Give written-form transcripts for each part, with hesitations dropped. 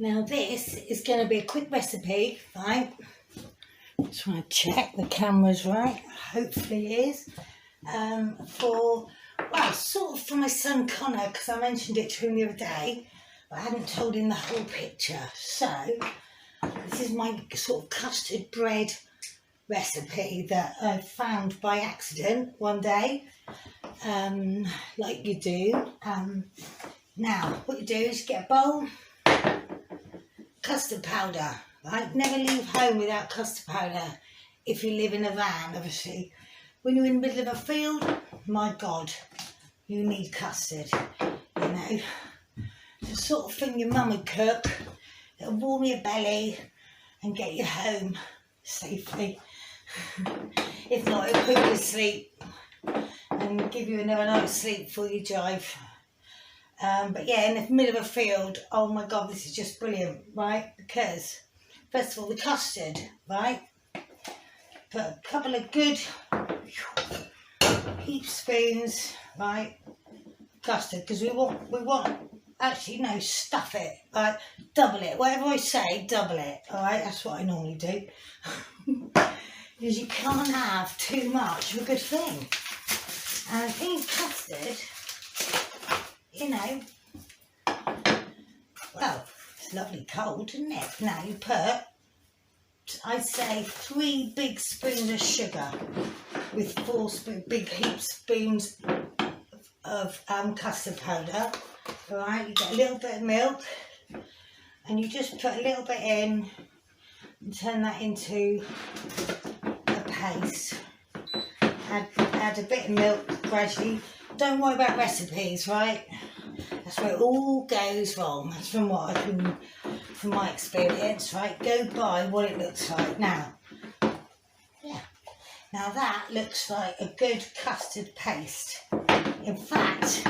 Now this is going to be a quick recipe, right? Just want to check the camera's right. Hopefully it is. Sort of for my son Connor, because I mentioned it to him the other day, but I hadn't told him the whole picture. So this is my sort of custard bread recipe that I found by accident one day, like you do. Now what you do is you get a bowl, custard powder, right? Never leave home without custard powder if you live in a van, obviously. When you're in the middle of a field, my God, you need custard, you know. The sort of thing your mum would cook, that'll warm your belly and get you home safely. If not, it'll put you to sleep and give you another night's sleep before you drive. But yeah, in the middle of a field, oh my God, this is just brilliant, right? Because, first of all, the custard, right? Put a couple of good heap spoons, right? Custard, because we want, actually, no, stuff it, right? Double it, whatever I say, double it, all right? That's what I normally do. Because you can't have too much of a good thing. And I think custard, you know, well, it's lovely cold, isn't it? Now you put, I'd say 3 big spoons of sugar with 4 big heap spoons of custard powder. All right, you get a little bit of milk and you just put a little bit in and turn that into a paste. Add a bit of milk gradually. Don't worry about recipes, right? That's where it all goes wrong. That's from my experience, right? Go by what it looks like. Now, yeah. Now that looks like a good custard paste. In fact,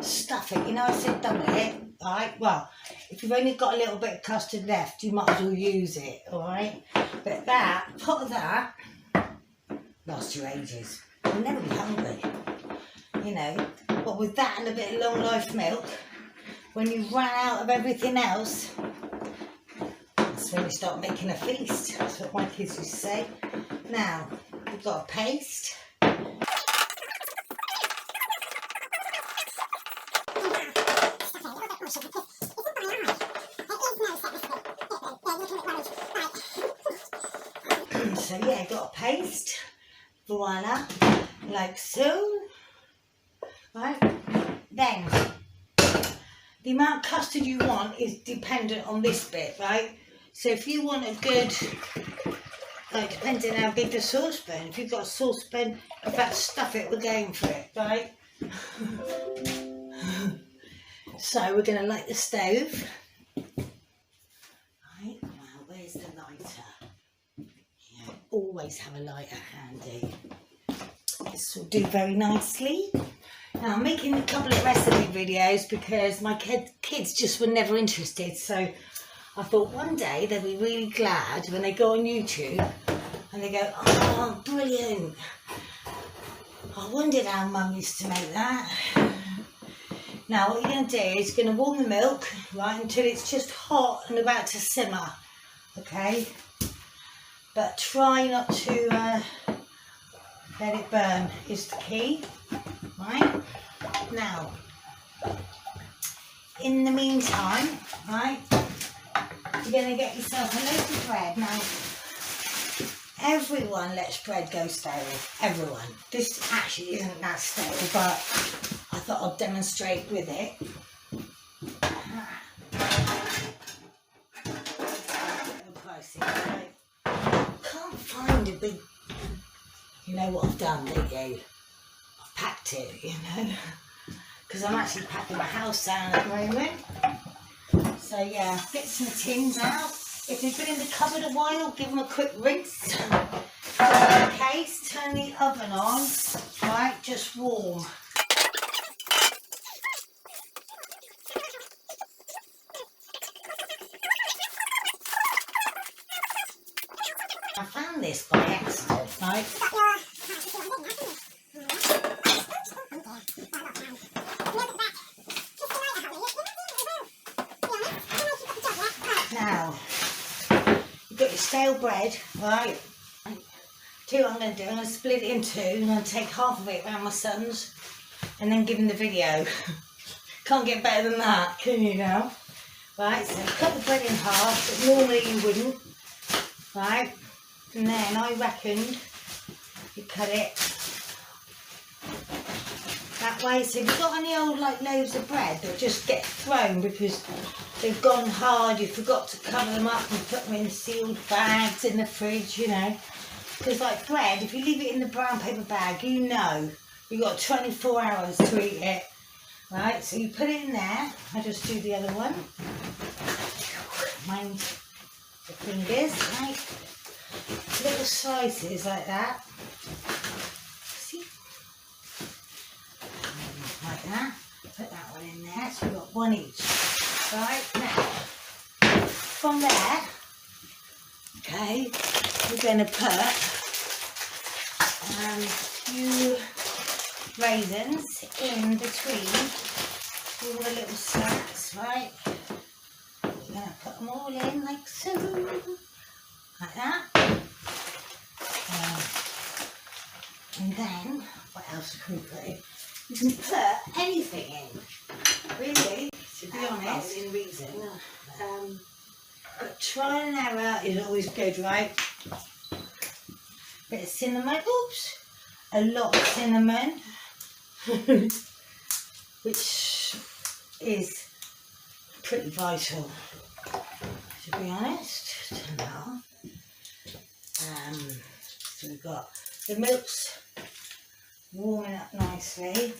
stuff it. You know I said double it, right? Well, if you've only got a little bit of custard left, you might as well use it, all right? But that, pot of that, lasts you ages. You'll never be hungry, you know. But with that and a bit of long life milk, when you run out of everything else, that's when you start making a feast. That's what my kids used to say. Now, we've got a paste. So yeah, got a paste. Voila, like so. Right, then the amount of custard you want is dependent on this bit, right? So if you want a good, like depending on how big the saucepan, if you've got a saucepan, in fact stuff it, we're going for it, right? So we're going to light the stove. Right, now where's the lighter? Yeah, always have a lighter handy. This will do very nicely. Now I'm making a couple of recipe videos because my kids just were never interested, so I thought one day they'll be really glad when they go on YouTube and they go, oh brilliant, I wondered how Mum used to make that. Now what you're going to do is you're going to warm the milk, right, until it's just hot and about to simmer, okay? But try not to let it burn is the key, right? Now, in the meantime, right, you're going to get yourself a loaf of bread. Now, everyone lets bread go stale, everyone. This actually isn't that stale, but I thought I'd demonstrate with it. Can't find a big, you know what I've done, don't you? I've packed it, you know, because I'm actually packing my house down at the moment. So yeah, get some tins out. If they've been in the cupboard a while, give them a quick rinse. Turn the case, turn the oven on, right, just warm. I found this by accident, right? stale bread, right? Tell you what I'm going to do, I'm going to split it in two. I'm going to take half of it around my son's and then give him the video. Can't get better than that, can you now? Right, so cut the bread in half, but normally you wouldn't. Right, and then I reckoned you cut it that way. So if you've got any old like loaves of bread that just get thrown because they've gone hard, you forgot to cover them up and put them in sealed bags in the fridge, you know. Because like bread, if you leave it in the brown paper bag, you know you've got 24 hours to eat it. Right, so you put it in there. I just do the other one. Mind the fingers, right? Little slices like that. See? Like that. Put that one in there. So we've got one each. Right, now, from there, okay, we're going to put a few raisins in between all the little snacks, right? We're going to put them all in like so, like that. And then, what else can we put in? You can put anything in, really, to be honest, in reason. But trial and error is always good, right? Bit of cinnamon, oops, a lot of cinnamon, which is pretty vital, to be honest. Now, so we've got the milk's warming up nicely,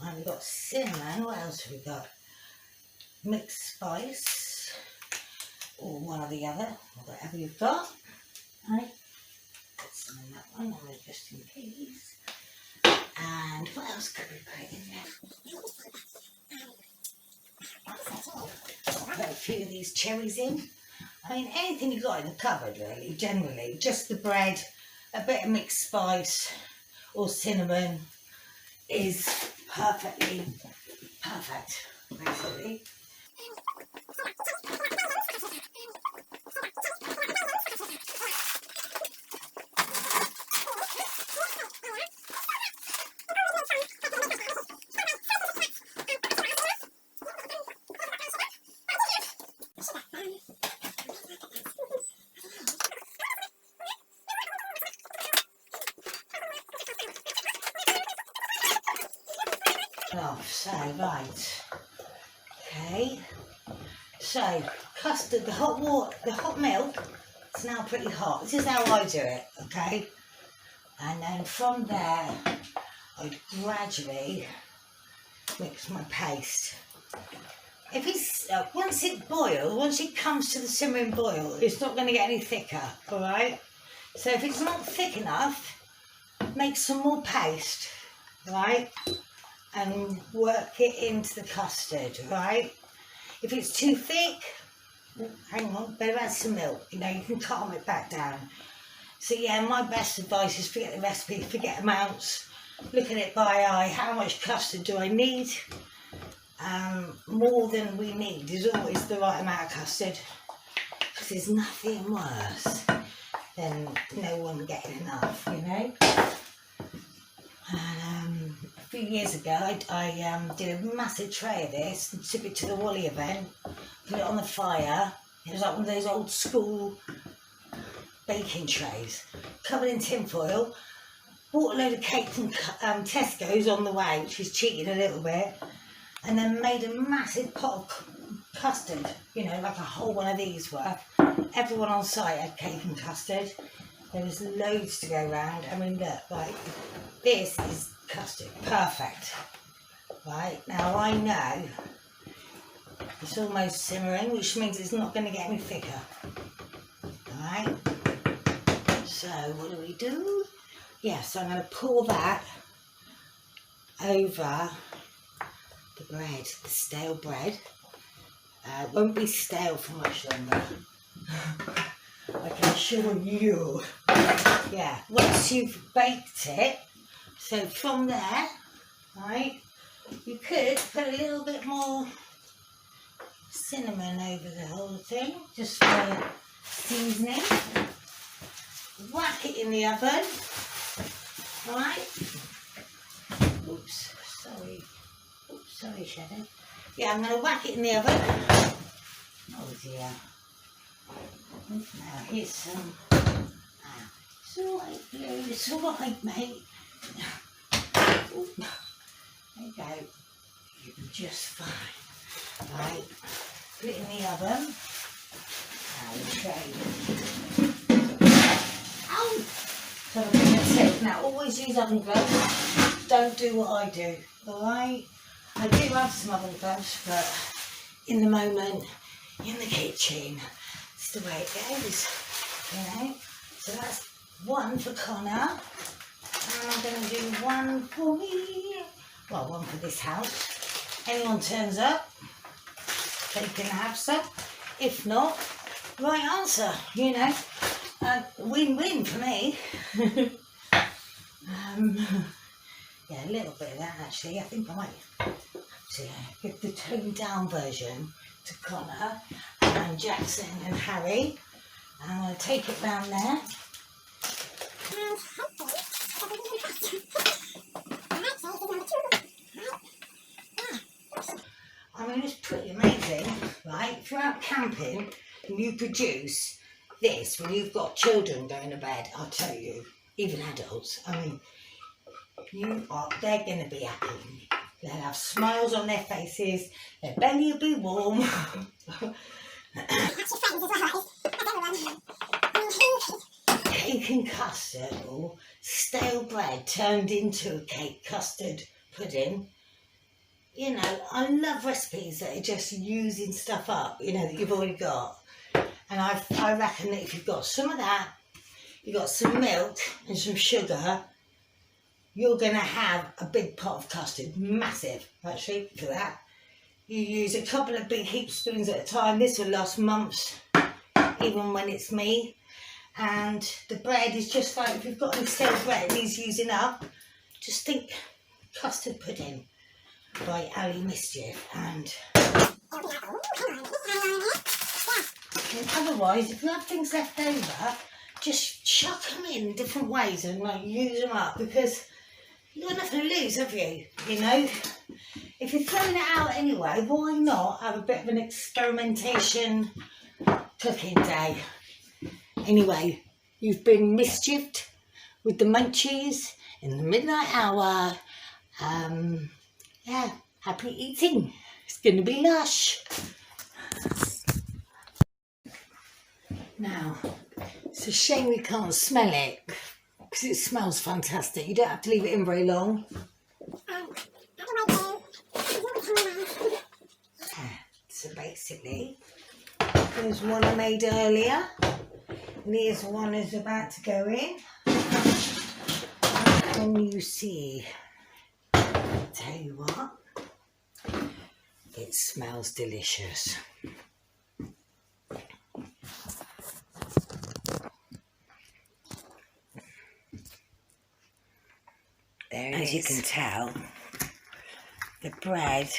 and we've got cinnamon. What else have we got? Mixed spice, or one or the other, or whatever you've got. Right, put some in that one, just in case. And what else could we put in there? Put a few of these cherries in. I mean, anything you've got in the cupboard, really, generally. Just the bread, a bit of mixed spice or cinnamon is perfectly perfect, basically. Oh, so, right, okay, so custard, the hot water, the hot milk, it's now pretty hot. This is how I do it, okay, and then from there I'd gradually mix my paste. If it's, once it boils, once it comes to the simmering boil, it's not going to get any thicker, alright, so if it's not thick enough, make some more paste, right, and work it into the custard, right? If it's too thick, hang on, better add some milk, you know, you can calm it back down. So yeah, my best advice is forget the recipe, forget amounts, look at it by eye, how much custard do I need? More than we need is always the right amount of custard, because there's nothing worse than no one getting enough, you know? And a few years ago, I did a massive tray of this and took it to the Wally event, put it on the fire. It was like one of those old school baking trays, covered in tin foil. Bought a load of cake from Tesco's on the way, which was cheating a little bit, and then made a massive pot of custard, you know, like a whole one of these worth. Everyone on site had cake and custard. There was loads to go around. I mean, look, like, this is custard, perfect. Right, now I know it's almost simmering, which means it's not going to get any thicker. Alright, so what do we do? Yes, I'm going to pour that over the bread, the stale bread. It won't be stale for much longer. I can assure you. Yeah, once you've baked it, so from there, right, you could put a little bit more cinnamon over the whole thing, just for seasoning. Whack it in the oven. Right. Oops, sorry, Shadow. Yeah, I'm going to whack it in the oven. Oh dear. Now here's some. It's alright, Blue. It's alright, mate. Ooh. There you go. You'll be just fine. Right. Put it in the oven. Ow! So I'm going to take now. Always use oven gloves. Don't do what I do. Alright? I do have some oven gloves, but in the moment, in the kitchen, it's the way it goes. You know? So that's one for Connor. And I'm going to do one for me. Well, one for this house. Anyone turns up, they can have some. If not, right answer, you know. Win-win for me. Yeah, a little bit of that actually. I think I might have to give the toned down version to Connor and Jackson and Harry. And I'm going to take it down there. I mean, it's pretty amazing, right? If you're out camping and you produce this when you've got children going to bed, I'll tell you, even adults, I mean, they're going to be happy. They'll have smiles on their faces, their belly will be warm. Cake and custard, or stale bread turned into a cake custard pudding. You know, I love recipes that are just using stuff up, you know, that you've already got. And I reckon that if you've got some of that, you've got some milk and some sugar, you're going to have a big pot of custard, massive, actually, for that. You use a couple of big heap spoons at a time. This will last months, even when it's me. And the bread is just like, if you've got any stale bread and he's using up, just think custard pudding by Mischief. And otherwise, if you have things left over, just chuck them in different ways and like use them up, because you've got nothing to lose, have you? You know, if you're throwing it out anyway, why not have a bit of an experimentation cooking day? Anyway, you've been mischieved with the munchies in the midnight hour. Yeah, happy eating. It's going to be lush. Now, it's a shame we can't smell it, because it smells fantastic. You don't have to leave it in very long. So basically, there's one I made earlier. And here's one that's about to go in. And you see, I'll tell you what, it smells delicious. There it is. As you can tell, the bread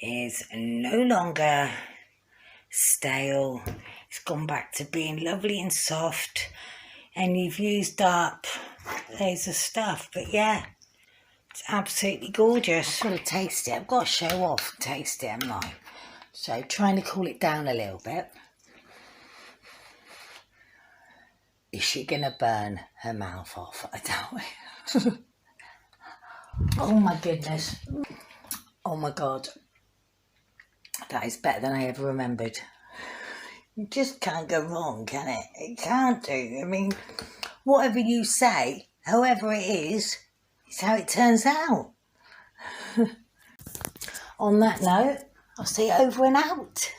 is no longer stale. It's gone back to being lovely and soft, and you've used up loads of stuff. But yeah, it's absolutely gorgeous. I've got to taste it. I've got to show off and taste it, haven't I? So trying to cool it down a little bit. Is she going to burn her mouth off? I doubt it. Oh my goodness. Oh my God. That is better than I ever remembered. You just can't go wrong, can it? It can't do. I mean, whatever you say, however it is how it turns out. On that note, I'll say over and out.